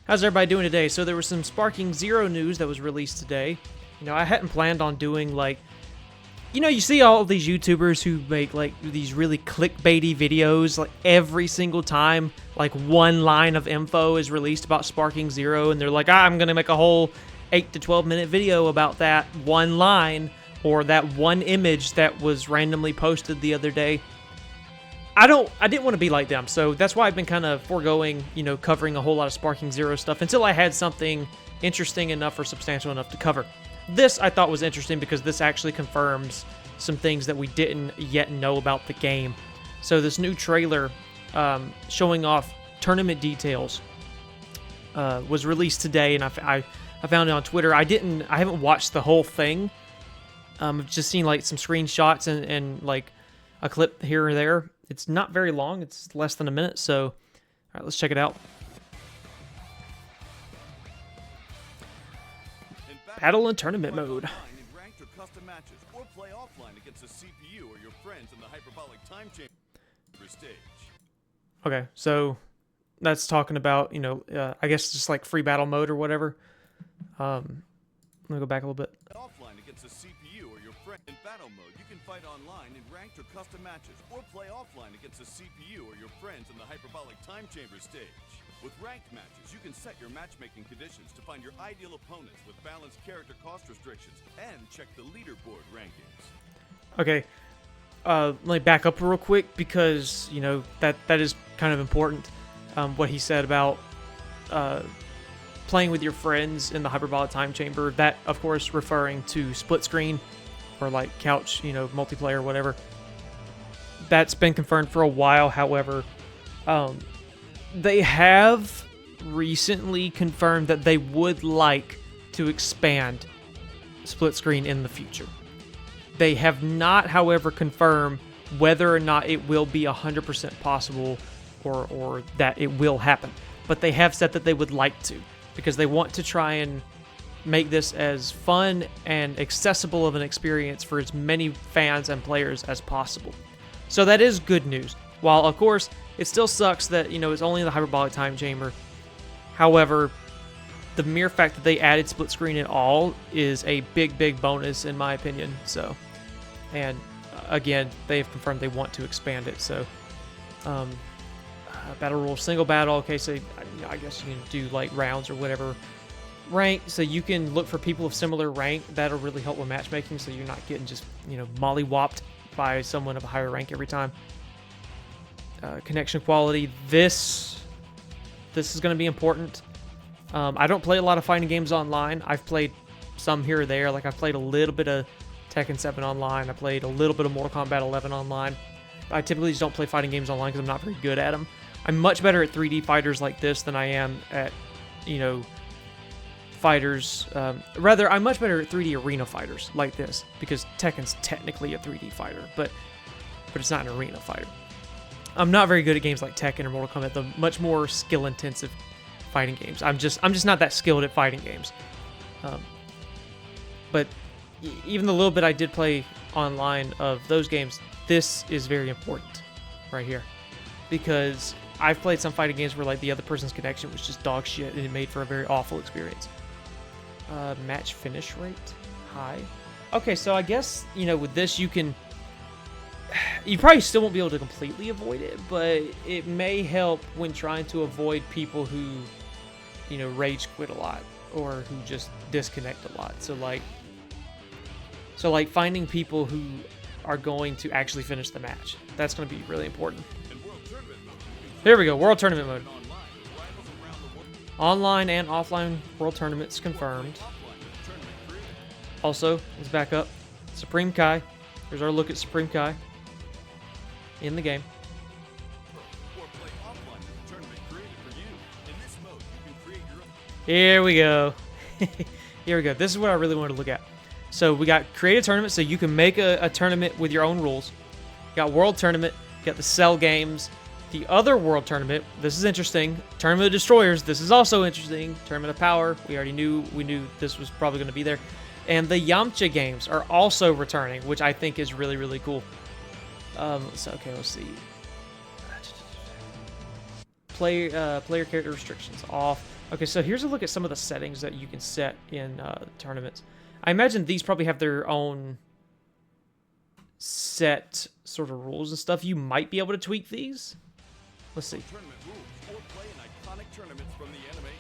How's everybody doing today? So there was some Sparking Zero news that was released today. You know, I hadn't planned on doing like, you know, you see all of these YouTubers who make like these really clickbaity videos like every single time like one line of info is released about Sparking Zero, and they're like, I'm gonna make a whole 8 to 12 minute video about that one line or that one image that was randomly posted the other day. I didn't want to be like them, so that's why I've been kind of foregoing, you know, covering a whole lot of Sparking Zero stuff until I had something interesting enough or substantial enough to cover. This I thought was interesting because this actually confirms some things that we didn't yet know about the game. So this new trailer showing off tournament details was released today, and I found it on Twitter. I haven't watched the whole thing. I've just seen like some screenshots and like a clip here or there. It's not very long. It's less than a minute. So, all right, let's check it out. Battle and tournament mode. Okay, so that's talking about, you know, I guess just like free battle mode or whatever. Let me go back a little bit. Offline against a CPU or your friend in battle mode, you can fight online in ranked or custom matches, or play offline against a CPU or your friends in the hyperbolic time chamber stage. With ranked matches, you can set your matchmaking conditions to find your ideal opponents with balanced character cost restrictions and check the leaderboard rankings. Okay, let me back up real quick because, you know, that is kind of important. What he said about playing with your friends in the hyperbolic time chamber, that of course referring to split screen or like couch, you know, multiplayer, whatever. That's been confirmed for a while. However, they have recently confirmed that they would like to expand split screen in the future. They have not, however, confirmed whether or not it will be 100% possible or that it will happen. But they have said that they would like to, because they want to try and make this as fun and accessible of an experience for as many fans and players as possible. So that is good news. While, of course, it still sucks that, you know, it's only in the hyperbolic time chamber. However, the mere fact that they added split screen at all is a big, big bonus in my opinion. So, and again, they have confirmed they want to expand it. So, battle rules, single battle. Okay, so I guess you can do like rounds or whatever. Rank, so you can look for people of similar rank. That'll really help with matchmaking, so you're not getting just, you know, mollywopped by someone of a higher rank every time. Connection quality. This is going to be important. I don't play a lot of fighting games online. I've played some here or there. Like I've played a little bit of Tekken 7 online. I played a little bit of Mortal Kombat 11 online. I typically just don't play fighting games online because I'm not very good at them. I'm much better at 3D fighters like this than I am at, you know, fighters. Rather, I'm much better at 3D arena fighters like this, because Tekken's technically a 3D fighter, but it's not an arena fighter. I'm not very good at games like Tekken or Mortal Kombat, the much more skill-intensive fighting games. I'm just not that skilled at fighting games. But even the little bit I did play online of those games, this is very important right here, because I've played some fighting games where like the other person's connection was just dog shit and it made for a very awful experience. Match finish rate high. Okay, so I guess, you know, with this you probably still won't be able to completely avoid it, but it may help when trying to avoid people who, you know, rage quit a lot or who just disconnect a lot. So like finding people who are going to actually finish the match. That's going to be really important. Here we go, World Tournament mode. Online and offline World Tournaments confirmed. Also, let's back up. Supreme Kai. Here's our look at Supreme Kai in the game. Here we go. Here we go. This is what I really wanted to look at. So we got create a tournament, so you can make a tournament with your own rules. You got World Tournament, you got the Cell Games. The other World Tournament, this is interesting. Tournament of Destroyers, this is also interesting. Tournament of Power, we knew this was probably going to be there. And the Yamcha games are also returning, which I think is really, really cool. So, okay, let's see. player character restrictions off. Okay, so here's a look at some of the settings that you can set in tournaments. I imagine these probably have their own set sort of rules and stuff. You might be able to tweak these. Let's see. Tournament rules or play in iconic tournaments from the animation.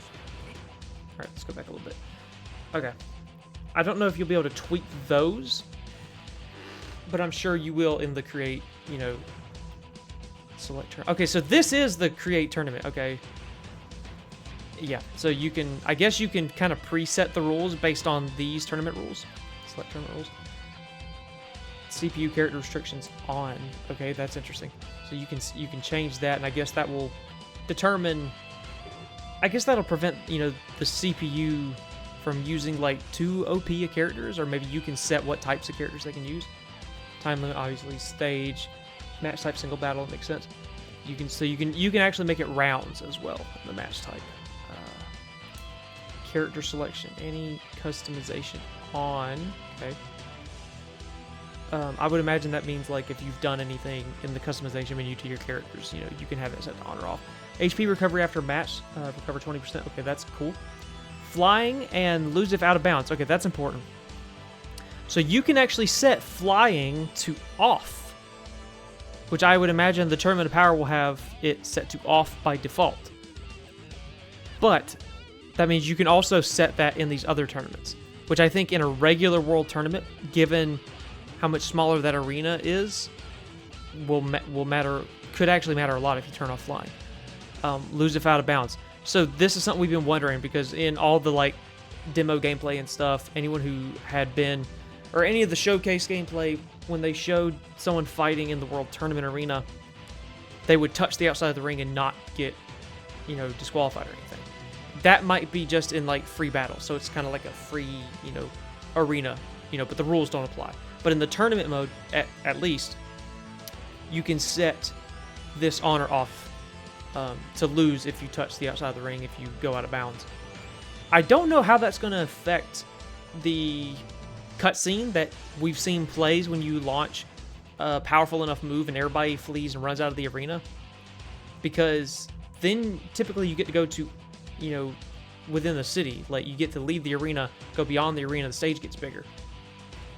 All right, let's go back a little bit. Okay. I don't know if you'll be able to tweak those, but I'm sure you will in the create, you know, select turn. Okay, so this is the create tournament. Okay. Yeah, so you can, I guess you can kind of preset the rules based on these tournament rules. Select tournament rules. CPU character restrictions on. Okay, that's interesting. So you can change that, and I guess that will determine, I guess that'll prevent, you know, the CPU from using like too OP characters, or maybe you can set what types of characters they can use. Time limit, obviously, stage, match type, single battle, makes sense. You can actually make it rounds as well, the match type. Character selection, any customization on. Okay. I would imagine that means like if you've done anything in the customization menu to your characters, you know, you can have it set to on or off. HP recovery after match, recover 20%. Okay, that's cool. Flying and lose if out of bounds. Okay, that's important. So you can actually set flying to off, which I would imagine the Tournament of Power will have it set to off by default. But that means you can also set that in these other tournaments, which I think in a regular world tournament, given how much smaller that arena is, will matter. Could actually matter a lot if you turn off flying. Lose if out of bounds. So this is something we've been wondering, because in all the like demo gameplay and stuff, anyone who had been, or any of the showcase gameplay, when they showed someone fighting in the world tournament arena, they would touch the outside of the ring and not get, you know, disqualified or anything. That might be just in like free battle, so it's kind of like a free, you know, arena, you know, but the rules don't apply. But in the tournament mode, at least, you can set this on or off to lose if you touch the outside of the ring, if you go out of bounds. I don't know how that's going to affect the cutscene that we've seen plays when you launch a powerful enough move and everybody flees and runs out of the arena, because then typically you get to go to, you know, within the city. Like, you get to leave the arena, go beyond the arena, the stage gets bigger.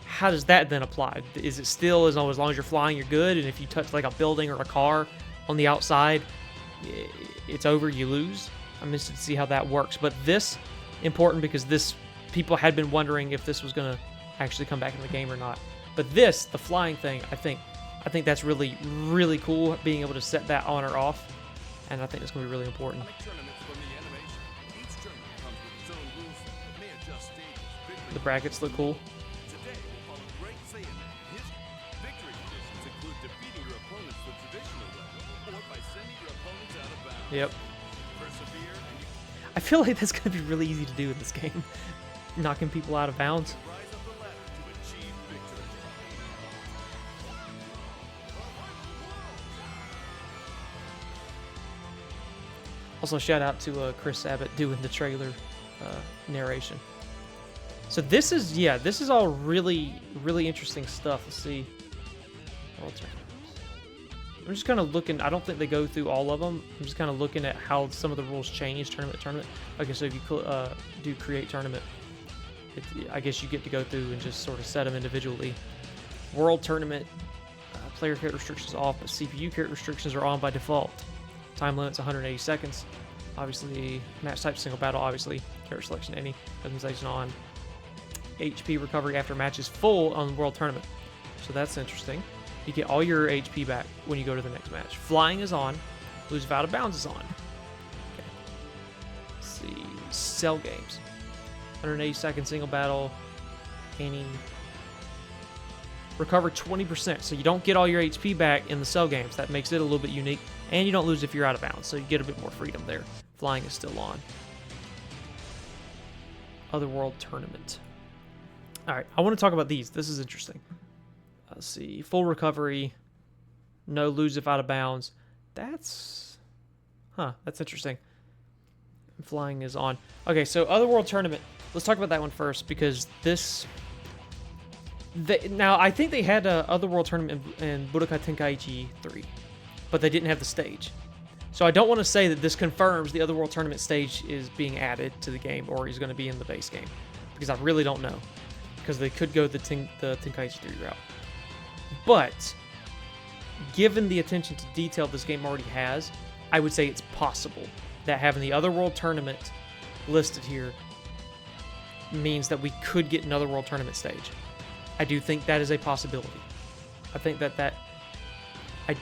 How does that then apply? Is it still as long as you're flying, you're good, and if you touch like a building or a car on the outside, it's over, you lose? I'm interested to see how that works. But this, important, because this, people had been wondering if this was going to actually come back in the game or not. But this, the flying thing, I think that's really, really cool, being able to set that on or off. And I think it's going to be really important. The brackets look cool. Today we'll follow Greg Saiyan. His victory conditions include defeating your opponents the traditional way, or by sending your opponents out of bounds. Yep. Persevere and you I feel like that's going to be really easy to do in this game. Knocking people out of bounds. rise up the ladder to achieve victory. Also, shout out to Chris Abbott doing the trailer narration. So this is, yeah, this is all really, really interesting stuff. Let's see. I'm just kind of looking. I don't think they go through all of them. I'm just kind of looking at how some of the rules change tournament to tournament. Okay, so if you do create tournament, I guess you get to go through and just sort of set them individually. World tournament, player character restrictions off, but CPU character restrictions are on by default. Time limit's 180 seconds. Obviously, match type, single battle, obviously. Character selection, any customization on. HP recovery after match is full on World Tournament. So that's interesting. You get all your HP back when you go to the next match. Flying is on. Lose if out of bounds is on. Okay. Let's see. Cell games. 180 second single battle. Any. Recover 20%. So you don't get all your HP back in the cell games. That makes it a little bit unique. And you don't lose if you're out of bounds. So you get a bit more freedom there. Flying is still on. Otherworld Tournament. Alright, I want to talk about these. This is interesting. Let's see. Full recovery. No lose if out of bounds. That's interesting. Flying is on. Okay, so Otherworld Tournament. Let's talk about that one first, because this... now, I think they had a Otherworld Tournament in Budokai Tenkaichi 3, but they didn't have the stage. So I don't want to say that this confirms the Otherworld Tournament stage is being added to the game or is going to be in the base game, because I really don't know, because they could go the Tenkaichi 3 route. But given the attention to detail this game already has, I would say it's possible that having the Otherworld Tournament listed here means that we could get another World Tournament stage. I do think that is a possibility. I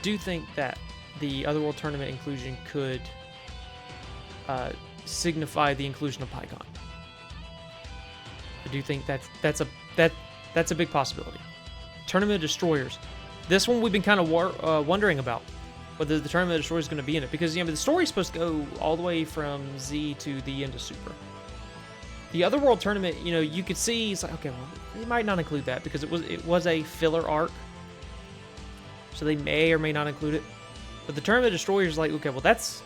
do think that the Otherworld Tournament inclusion could signify the inclusion of PyCon. I do think that's a big possibility. Tournament of Destroyers. This one we've been kind of wondering about whether the Tournament of Destroyers is going to be in it, because the story's supposed to go all the way from Z to the end of Super. The Otherworld Tournament, you could see it's like, okay, well, they might not include that because it was a filler arc, so they may or may not include it. But the Tournament of Destroyers is like, okay, well that's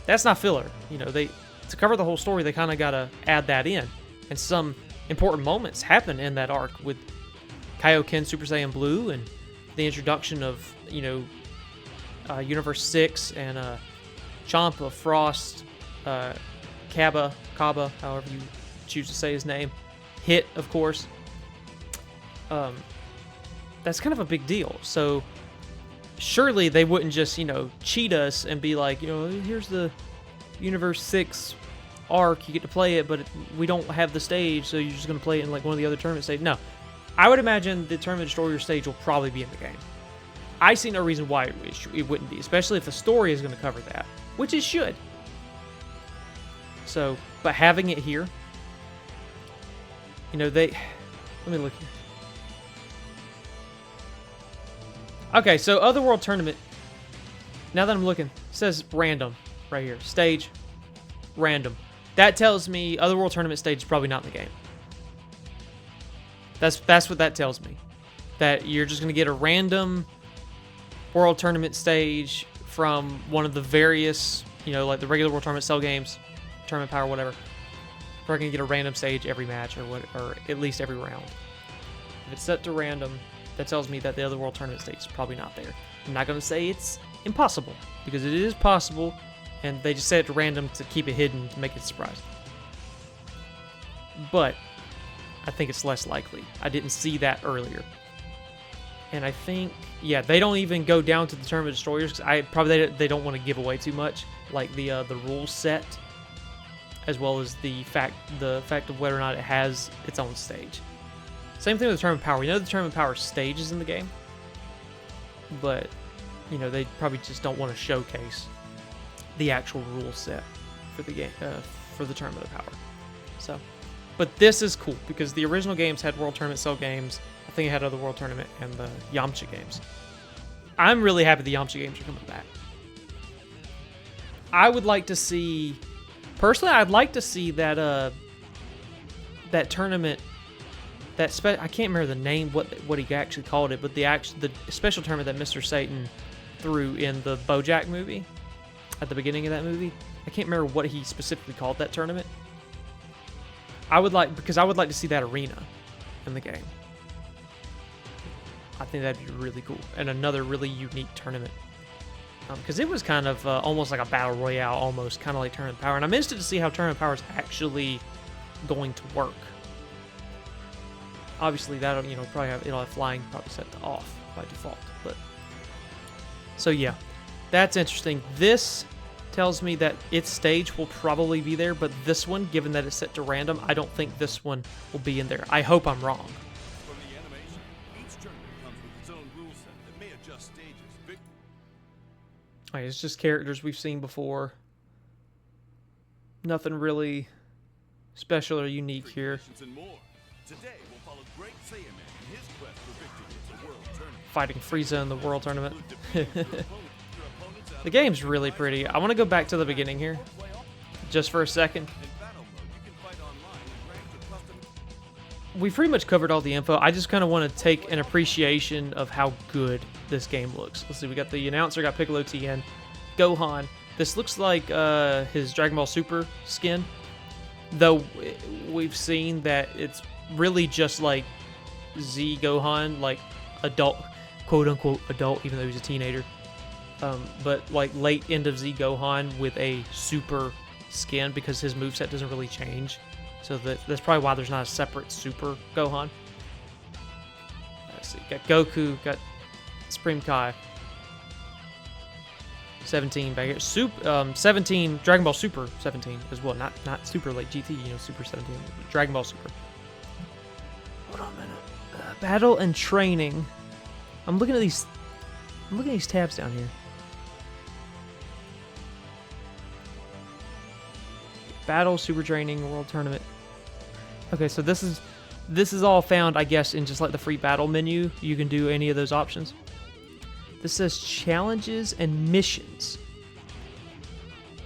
not filler. To cover the whole story, they kind of gotta add that in, and some important moments happen in that arc with Kaioken Super Saiyan Blue and the introduction of Universe 6 and Champa, Frost, Kaba, however you choose to say his name, Hit, of course. That's kind of a big deal. So surely they wouldn't just, cheat us and be like, here's the Universe 6 arc, you get to play it, but we don't have the stage, so you're just going to play it in like one of the other tournament stages. No. I would imagine the Tournament Destroyer stage will probably be in the game. I see no reason why it wouldn't be, especially if the story is going to cover that, which it should. So, but having it here, let me look here. Okay, so Otherworld Tournament, now that I'm looking, it says random right here. Stage, random. That tells me Otherworld Tournament stage is probably not in the game. That's what that tells me. That you're just going to get a random World Tournament stage from one of the various, like the regular World Tournament cell games, Tournament Power, whatever. We're going to get a random stage every match, or at least every round. If it's set to random, that tells me that the other World Tournament stage is probably not there. I'm not going to say it's impossible, because it is possible, and they just set it to random to keep it hidden, to make it a surprise. But I think it's less likely. I didn't see that earlier. And I think, they don't even go down to the Tournament of Destroyers, because they don't want to give away too much, like the rules set, as well as the fact of whether or not it has its own stage. Same thing with the Tournament Power. We know the Tournament Power stage is in the game, but they probably just don't want to showcase the actual rule set for the game, for the Tournament of Power. So, but this is cool because the original games had World Tournament cell games. I think it had other World Tournament and the Yamcha games. I'm really happy the Yamcha games are coming back. I would like to see, personally, I'd like to see that that tournament, I can't remember the name, what he actually called it, but the special tournament that Mr. Satan threw in the BoJack movie, at the beginning of that movie. I can't remember what he specifically called that tournament. Because I would like to see that arena in the game. I think that'd be really cool, and another really unique tournament. Because it was kind of almost like a battle royale, almost kind of like Tournament Power, and I'm interested to see how Tournament Power is actually going to work. Obviously, that'll probably it'll have flying probably set to off by default, but so yeah, that's interesting. This tells me that its stage will probably be there, but this one, given that it's set to random, I don't think this one will be in there. I hope I'm wrong. From the animation, each tournament comes with its own rule set that may adjust stages. Alright, it's just characters we've seen before. Nothing really special or unique here. And more. Today we'll follow Great Saiyaman in his quest for victory at the World Tournament. Fighting Frieza in the World Tournament. The game's really pretty. I want to go back to the beginning here, just for a second. We pretty much covered all the info. I just kind of want to take an appreciation of how good this game looks. Let's see, we got the announcer, got Piccolo Tien, Gohan. This looks like his Dragon Ball Super skin, though we've seen that it's really just like Z Gohan, like adult, quote unquote adult, even though he's a teenager. but like late end of Z Gohan with a super skin because his moveset doesn't really change. So that's probably why there's not a separate Super Gohan. Let's see, got Goku, got Supreme Kai. 17 back here. 17, Dragon Ball Super 17 as well. Not Super like GT, you know, Super 17. Dragon Ball Super. Hold on a minute. Battle and training. I'm looking at these tabs down here. Battle, Super Training, World Tournament. Okay, so this is all found, I guess, in just like the free battle menu. You can do any of those options. This says challenges and missions.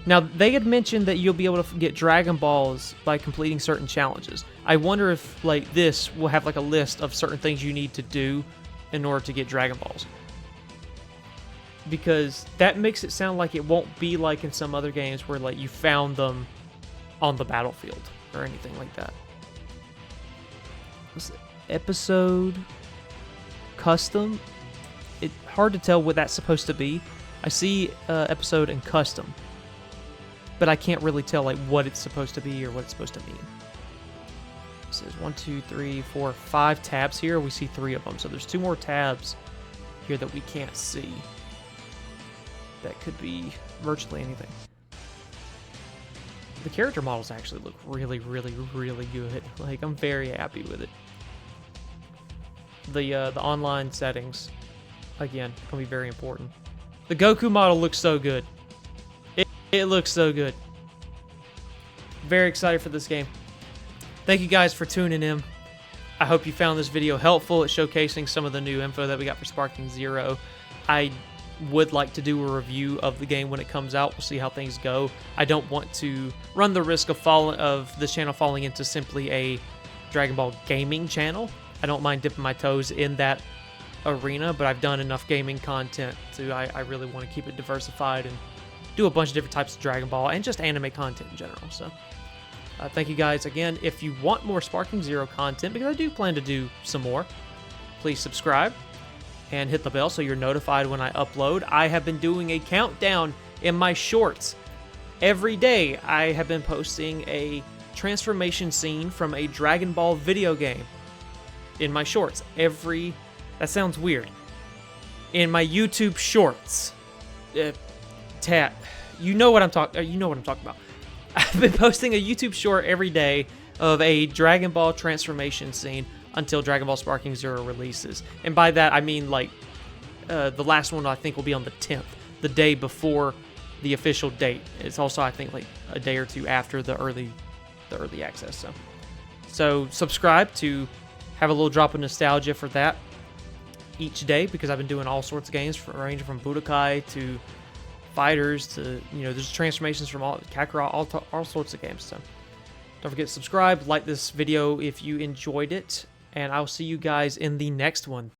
Now, they had mentioned that you'll be able to get Dragon Balls by completing certain challenges. I wonder if, like, this will have, like, a list of certain things you need to do in order to get Dragon Balls. Because that makes it sound like it won't be like in some other games where, like, you found them on the battlefield or anything like that. What's the episode custom? It's hard to tell what that's supposed to be. I see episode and custom, but I can't really tell like what it's supposed to be or what it's supposed to mean. It says 1, 2, 3, 4, 5 tabs here. We see 3 of them, so there's 2 more tabs here that we can't see. That could be virtually anything. The character models actually look really, really, really good. Like, I'm very happy with it. The online settings, again, gonna be very important. The Goku model looks so good. It looks so good. Very excited for this game. Thank you guys for tuning in. I hope you found this video helpful at showcasing some of the new info that we got for Sparking Zero. I would like to do a review of the game when it comes out. We'll see how things go. I don't want to run the risk of this channel falling into simply a Dragon Ball gaming channel. I don't mind dipping my toes in that arena, but I've done enough gaming content to I really want to keep it diversified and do a bunch of different types of Dragon Ball and just anime content in general. So thank you guys again. If you want more Sparking Zero content, because I do plan to do some more, please subscribe and hit the bell so you're notified when I upload. I have been doing a countdown in my shorts. Every day I have been posting a transformation scene from a Dragon Ball video game in my shorts. That sounds weird. In my YouTube shorts. You know what I'm talking about. I've been posting a YouTube short every day of a Dragon Ball transformation scene until Dragon Ball Sparking Zero releases. And by that, I mean, like, the last one I think will be on the 10th, the day before the official date. It's also, I think, like, a day or 2 after the early access. So subscribe to have a little drop of nostalgia for that each day, because I've been doing all sorts of games, ranging from Budokai to Fighters to, you know, there's transformations from Kakarot, all sorts of games. So don't forget to subscribe, like this video if you enjoyed it, and I'll see you guys in the next one.